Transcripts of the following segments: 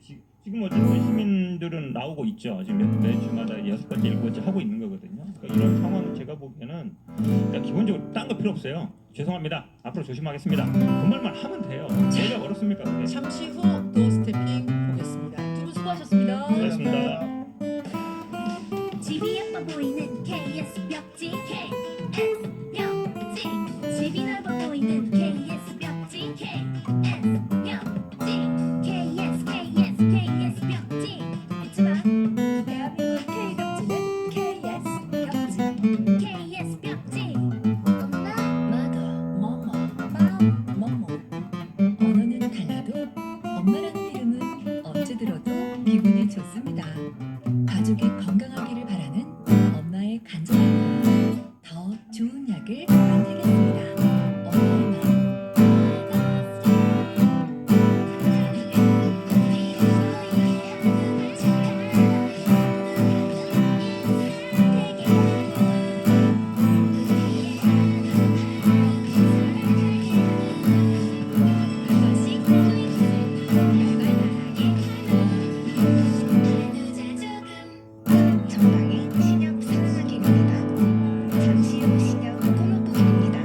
이제 지금 어쨌든 시민들은 나오고 있죠. 지금 매주마다 6번째, 7번째 하고 있는 거거든요. 그러니까 이런 상황은 제가 보기에는 그러니까 기본적으로 딴 거 필요 없어요. 죄송합니다. 앞으로 조심하겠습니다. 그 말만 하면 돼요. 뭐가 어렵습니까? 그게? 잠시 후 노스태핑 보겠습니다. 두 분 수고하셨습니다. 고맙습니다. 집이 예뻐 보이는 KS 벽지 KS 벽지 집이 넓어 보이는 KS 벽지 KS 벽지 KS 벽지 있지만 대한민국 K벽지는 KS 벽지 엄마 mother 뭐뭐 mom 뭐뭐 언어는 달라도 엄마라는 이름은 언제 들어도 기분이 좋습니다. 가족이 건강하기를 바라는 엄마의 간절한 마음, 더 좋은 약을 만들겠습니다. 엄마의 마음. 전방에 신협 상승하길입니다. 잠시 후 신협 꼬마보기입니다.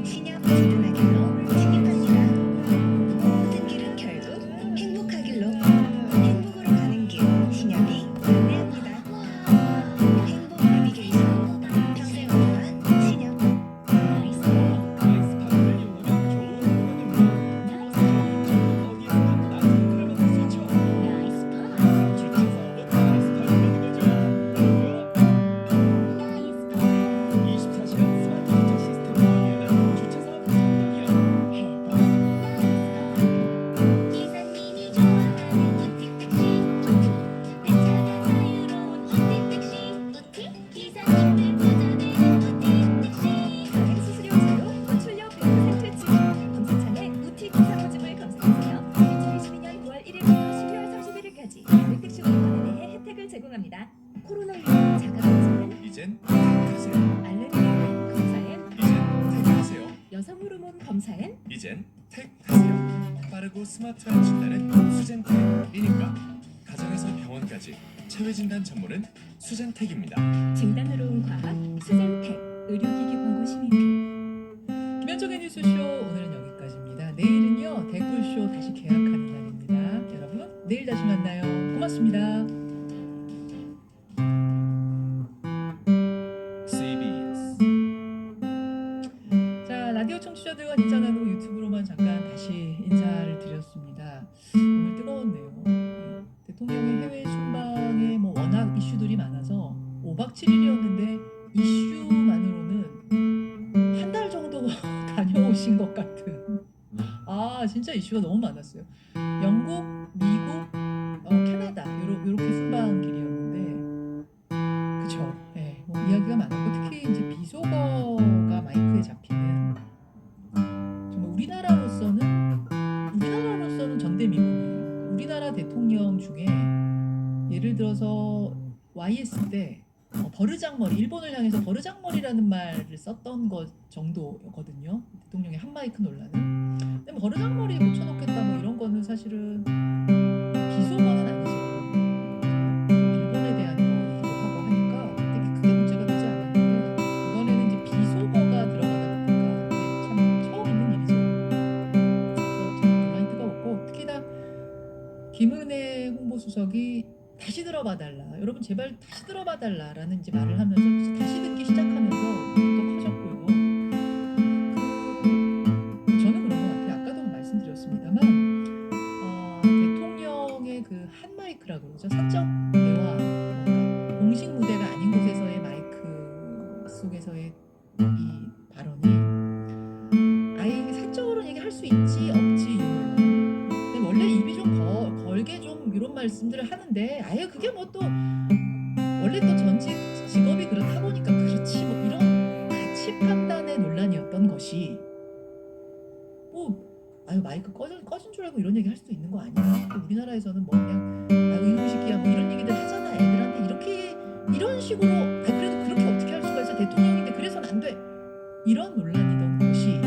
신협 주둔하길로 진입합니다. 모든 길은 결국 행복하길로 행복으로 가는 길 신협이 안내합니다. 행복 내비게이션 평생 엄마만 신협. 기사님이 좋아하는 우티 택시 내 차가 자유로운 우티 택시 우티 기사님들 부자되는 우티 택시 가맹 수수료 제로, 호출료 100% 퇴치. 검색창에 우티 기사 모집을 검색하세요. 2022년 9월 1일부터 12월 31일까지 백택시 운행권에 대해 혜택을 제공합니다. 코로나19 자가검사엔 이젠 택하세요. 알레르기 검사엔 이젠 택하세요. 여성 호르몬 검사엔 이젠 택하세요. 빠르고 스마트한 진단은 수젠택이니까 가정에서 병원까지 체외 진단 전문은 수젠택입니다. 진단으로 온 과학 수젠텍 의료기기 광고 심의표. 김현정의 뉴스쇼 오늘은 여기까지입니다. 내일은요 댓글쇼 다시 계약하는 날입니다. 여러분 내일 다시 만나요. 고맙습니다. CBS 자, 라디오 청취자들과 인사 나누고 유튜브로만 잠깐 다시 인사를 드렸습니다. 오늘 뜨거웠네요. 대통령의 해외 순방에 뭐 워낙 이슈들이 많아서 5박 7일이었는데 이슈만으로는 한 달 정도 다녀오신 것 같은. 아, 진짜 이슈가 너무 많았어요. 영국, 미국, 캐나다 요렇게 순방길이었는데 그쵸. 네, 뭐 이야기가 많았고 특히 이제 비속어가 마이크에 잡히는 정말 우리나라로서는 전대미문이에요. 우리나라 대통령 중에 예를 들어서 YS 때 버르장머리, 일본을 향해서 버르장머리라는 말을 썼던 것 정도거든요. 대통령의 한 마이크 논란은. 근데 뭐 버르장머리에 묻혀놓겠다 뭐 이런 거는 사실은 비속어는 아니죠. 일본에 대한 거이기도 하고 하니까 되게 크게 문제가 되지 않았는데 이번에는 이제 비속어가 들어가다 보니까 이게 참 처음 있는 일이죠. 그래서 참 논란이 뜨거웠고 특히나 김은혜 홍보수석이 다시 들어봐달라. 여러분 제발 다시 들어봐달라라는 이제 말을 하면서 다시 듣기 시작하면서 또 커졌고요. 저는 그런 것 같아요. 아까도 말씀드렸습니다만 대통령의 그 한 마이크라고 그러죠. 사적 대화, 뭔가 공식 무대가 아닌 곳에서의 마이크 속에서의 이 발언이 아예 이게 사적으로 얘기할 수 있지 없지 유물로. 근데 원래 입이 좀 걸게 좀 이런 말씀들을 하는데 아예 그게 뭐 또 원래 또 전직 직업이 그렇다 보니까 그렇지 뭐 이런 가치 판단의 논란이었던 것이 뭐 아유 마이크 꺼진 줄 알고 이런 얘기 할 수도 있는 거 아니야. 또 우리나라에서는 뭐 그냥 아유 이놈 새끼야 뭐 이런 얘기들 하잖아. 애들한테 이렇게 이런 식으로 아 그래도 그렇게 어떻게 할 수가 있어. 대통령인데 그래서는 안 돼. 이런 논란이던 것이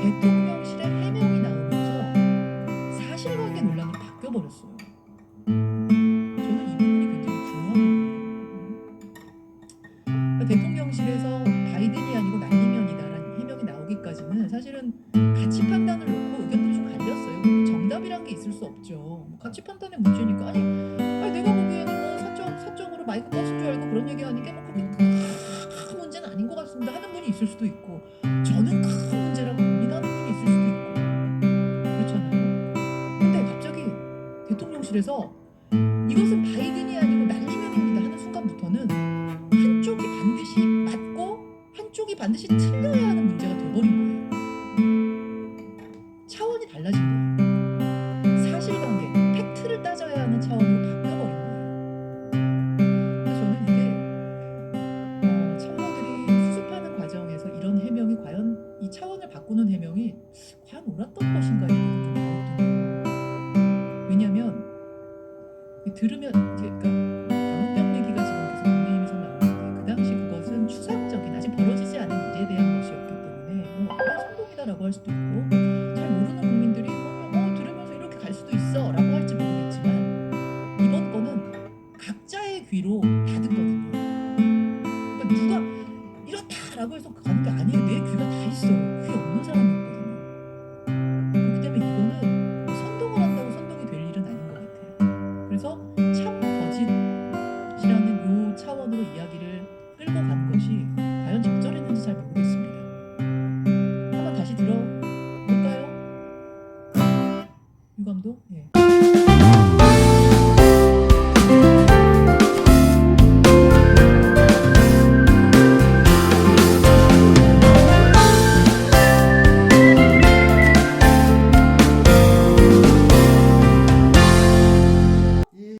대통령실의 해명이 나오면서 사실관계 논란으로 바뀌어버렸어요. 사전의 문제니까 아니 내가 보기에는 사적으로 마이크 껐을 줄 알고 그런 얘기하는 게 뭐 그렇게 큰 문제는 아닌 것 같습니다 하는 분이 있을 수도 있고 저는 큰 문제라고 봅니다 하는 분이 있을 수도 있고 그렇잖아요. 근데 갑자기 대통령실에서 이것은 바이든이 아니고 난리면입니다 하는 순간부터는 한쪽이 반드시 맞고 한쪽이 반드시 틀려야 하는 문제가 돼버린 거예요. 차원이 달라진 거예요. 사실관계, 팩트를 따져야 하는 차원으로 바뀌어버린 거예요. 그래서 저는 이게 참모들이 수습하는 과정에서 이런 해명이 과연 이 차원을 바꾸는 해명이 과연 옳았던 것인가 이런 좀 가혹해요. 왜냐하면 들으면 이제 그러니까 광우병 얘기가 지금 계속 국내임에서 나오는데 그 당시 그것은 추상적인 아직 벌어지지 않은 일에 대한 것이었기 때문에 뭐 선동이다라고 할 수도 있고 잘 모르는 국민들이 들으면서 이렇게 갈 수도 있어라고 할지 모르겠지만 이번 거는 각자의 귀로 다 듣거든요. 그러니까 누가 이렇다라고 해서 가는 게 아니에요. 내 귀가 다 있어요. 귀 없는 사람이 없거든요. 그렇기 때문에 이거는 뭐 선동을 한다고 선동이 될 일은 아닌 것 같아요. 그래서 참 거짓이라는 요 차원으로 이야기를 끌고 간 것이 과연 적절했는지 잘 모르겠습니다. 한번 다시 들어볼까요? 유 감독? 예.